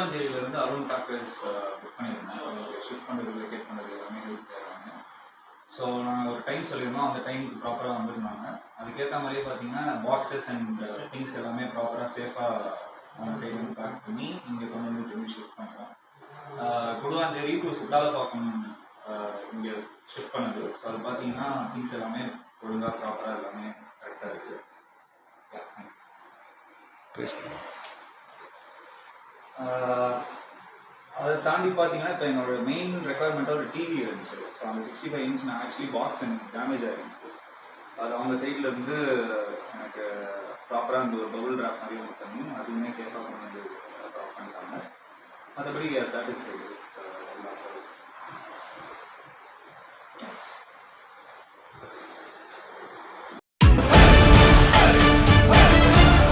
குடுவாஞ்சேரியிலேருந்து Arun bakers book பண்ணியிருந்தேன். உங்களுக்கு shift பண்ணுறது வெக்கேட் பண்ணுறது எல்லாமே ஹெல்ப் தேவைங்க. ஸோ நாங்கள் ஒரு டைம் சொல்லியிருந்தோம், அந்த டைமுக்கு ப்ராப்பராக வந்துருந்தாங்க. அதுக்கேற்ற மாதிரியே பார்த்தீங்கன்னா பாக்ஸஸ் அண்ட் திங்ஸ் எல்லாமே ப்ராப்பராக சேஃபாக அந்த சைடு வந்து பேக் பண்ணி இங்கே கொண்டு வந்து திரும்பி ஷிஃப்ட் பண்ணுறோம். குடுவாஞ்சேரி டு சித்தாலப்பாக்கம் இங்கே ஷிஃப்ட் பண்ணுது. ஸோ அது பார்த்தீங்கன்னா திங்ஸ் எல்லாமே ஒழுங்காக ப்ராப்பராக எல்லாமே கரெக்டாக இருக்குது. அதை தாண்டி பார்த்தீங்கன்னா இப்போ என்னோட மெயின் ரெக்குவயர்மெண்ட்டாக ஒரு டிவி இருந்துச்சு. ஸோ அந்த 65 இன்ச் நான் ஆக்சுவலி பாக்ஸ் எனக்கு டேமேஜ் ஆகிருந்துச்சு. ஸோ அது அவங்க சைடில் இருந்து எனக்கு ப்ராப்பராக அந்த ஒரு பபுள் ட்ராப் மாதிரி ஒன்று பண்ணி அதுவுமே சேஃபாக கொண்டு வந்து ட்ராப் பண்ணிட்டாங்க. மற்றபடி சாட்டிஸ்ஃபைடு எல்லா சர்வீஸ்.